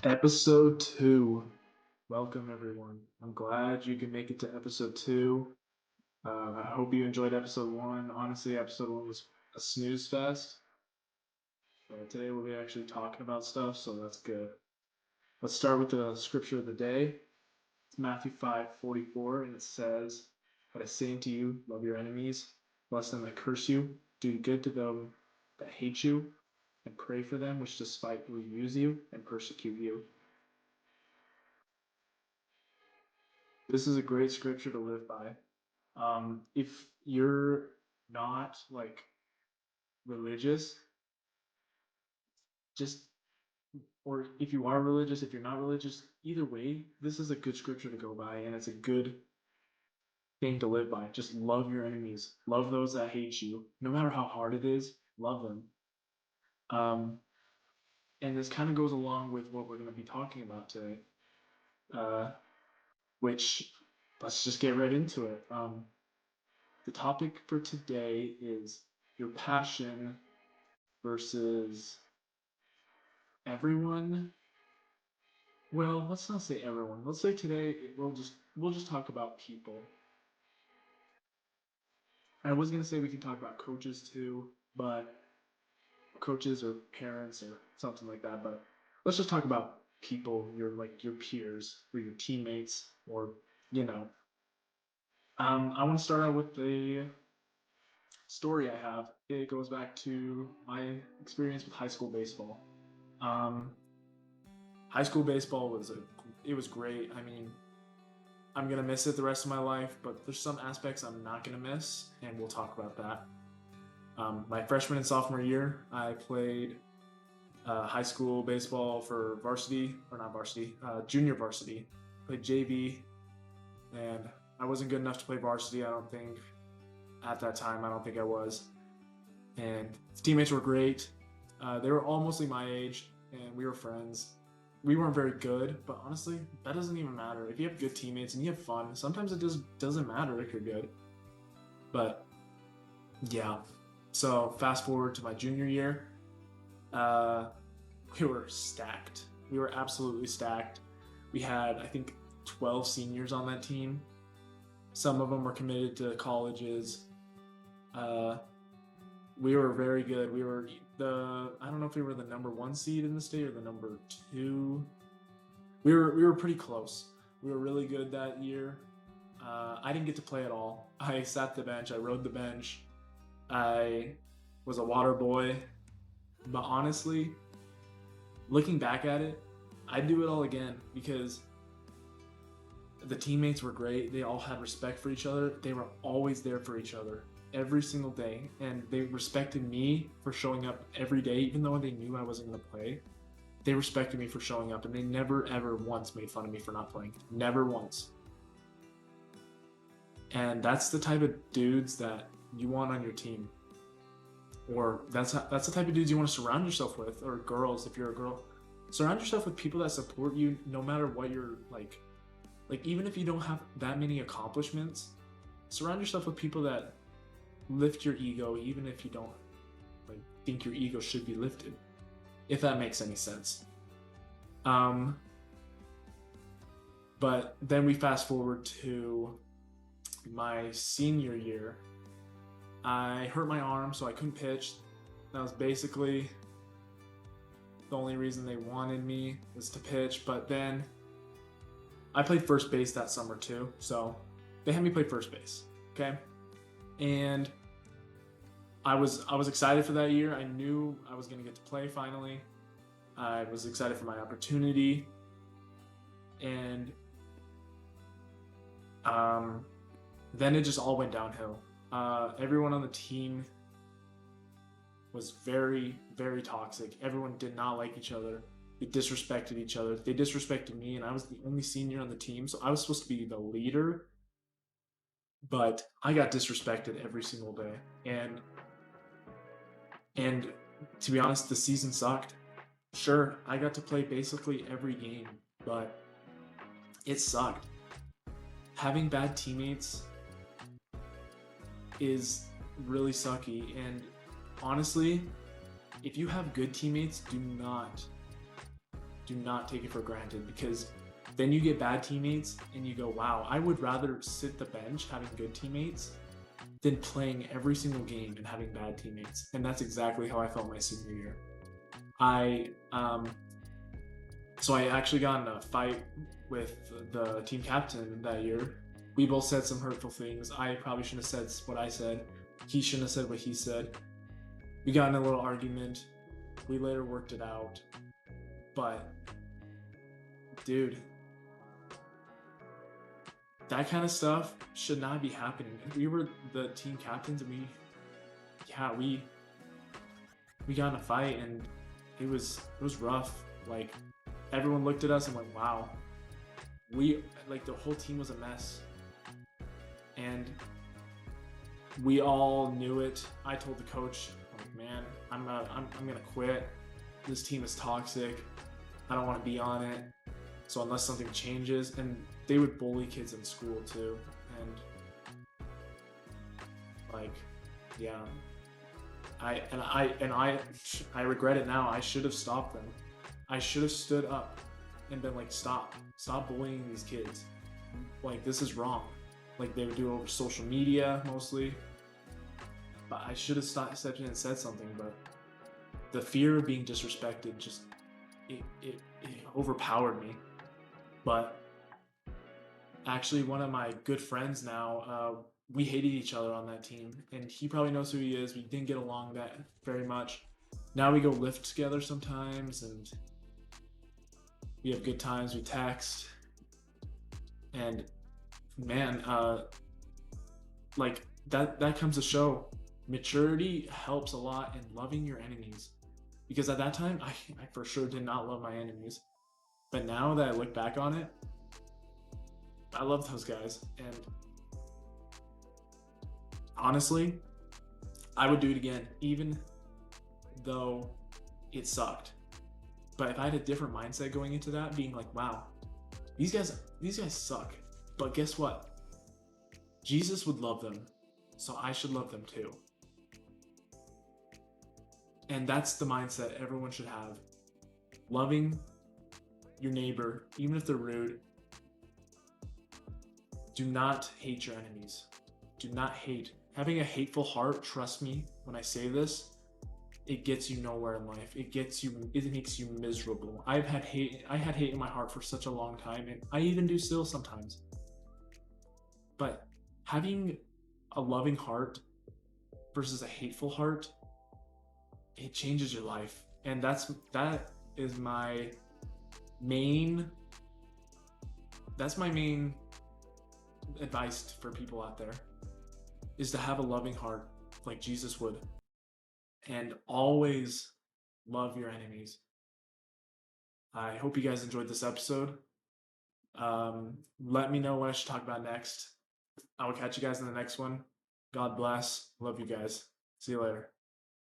Episode 2. Welcome, everyone. I'm glad you can make it to episode 2. I hope you enjoyed episode 1. Honestly, episode 1 was a snooze fest. But today we'll be actually talking about stuff, so that's good. Let's start with the scripture of the day. It's Matthew 5:44, and it says, "But I say unto you, love your enemies, bless them that curse you, do good to them that hate you, and pray for them which despitefully use you and persecute you." This is a great scripture to live by. If you're not like religious, just or if you are religious, if you're not religious, either way, this is a good scripture to go by, and it's a good thing to live by. Just love your enemies, love those that hate you, no matter how hard it is. Love them. Um, and this kind of goes along with what we're going to be talking about today, uh, which let's just get right into it. The topic for today is your passion versus everyone. Well, let's not say everyone. Let's say today we'll just talk about people. I was gonna say we can talk about coaches too, but coaches or parents or something like that. But let's just talk about people, your peers or your teammates, or you know. I want to start out with the story I have. It goes back to my experience with high school baseball. Um, High school baseball it was great. I mean, I'm gonna miss it the rest of my life, but there's some aspects I'm not gonna miss, and we'll talk about that. My freshman and sophomore year, I played high school baseball for varsity, or not varsity, junior varsity. Played JV, and I wasn't good enough to play varsity. I don't think at that time. I don't think I was. And the teammates were great. They were all mostly my age, and we were friends. We weren't very good, but honestly, that doesn't even matter. If you have good teammates and you have fun, sometimes it just doesn't matter if you're good. But yeah, so fast forward to my junior year, uh, we were stacked. We were absolutely stacked. We had, I think, 12 seniors on that team. Some of them were committed to colleges. Uh, we were very good. I don't know if we were the number one seed in the state or the number two. We were pretty close. We were really good that year. I didn't get to play at all. I sat the bench. I rode the bench. I was a water boy. But honestly, looking back at it, I'd do it all again because the teammates were great. They all had respect for each other. They were always there for each other every single day. And they respected me for showing up every day, even though they knew I wasn't going to play. They respected me for showing up, and they never, ever once made fun of me for not playing. Never once. And that's the type of dudes that you want on your team. Or that's the type of dudes you want to surround yourself with, or girls if you're a girl. Surround yourself with people that support you no matter what you're like even if you don't have that many accomplishments, surround yourself with people that lift your ego even if you don't like think your ego should be lifted, if that makes any sense. um but then we fast forward to my senior year. I hurt my arm, so I couldn't pitch. That was basically the only reason they wanted me, was to pitch. But then I played first base that summer too, so they had me play first base. Okay, and I was excited for that year. I knew I was going to get to play finally. I was excited for my opportunity, and um, then it just all went downhill. Everyone on the team was very, very toxic. Everyone did not like each other. They disrespected each other. They disrespected me, and I was the only senior on the team, so I was supposed to be the leader. But I got disrespected every single day, and to be honest, the season sucked. Sure, I got to play basically every game, but it sucked. Having bad teammates is really sucky, and honestly, if you have good teammates, do not take it for granted, because then you get bad teammates and you go, wow, I would rather sit the bench having good teammates than playing every single game and having bad teammates. And that's exactly how I felt my senior year. So I actually got in a fight with the team captain that year. We both said some hurtful things. I probably shouldn't have said what I said. He shouldn't have said what he said. We got in a little argument. We later worked it out. But, dude, that kind of stuff should not be happening. We were the team captains, and we got in a fight, and it was rough. Like, everyone looked at us and went, wow. The whole team was a mess. And we all knew it. I told the coach, like, man, I'm gonna quit. This team is toxic. I don't want to be on it. So unless something changes, and they would bully kids in school too, and like, yeah, I regret it now. I should have stopped them. I should have stood up and been like, stop bullying these kids. Like, this is wrong. Like, they would do it over social media mostly. But I should have stepped in and said something. But the fear of being disrespected just it overpowered me. But actually, one of my good friends now, we hated each other on that team, and he probably knows who he is. We didn't get along that very much. Now we go lift together sometimes, and we have good times. We text, and man, like that comes to show maturity helps a lot in loving your enemies. Because at that time, I for sure did not love my enemies. But now that I look back on it, I love those guys. And honestly, I would do it again, even though it sucked. But if I had a different mindset going into that, being like, wow, these guys suck. But guess what? Jesus would love them, so I should love them too. And that's the mindset everyone should have. Loving your neighbor, even if they're rude. Do not hate your enemies. Do not hate. Having a hateful heart, trust me when I say this, it gets you nowhere in life. It makes you miserable. I had hate in my heart for such a long time, and I even do still sometimes. But having a loving heart versus a hateful heart, it changes your life. And that is my main advice for people out there, is to have a loving heart like Jesus would, and always love your enemies. I hope you guys enjoyed this episode. Let me know what I should talk about next. I will catch you guys in the next one. God bless. Love you guys. See you later.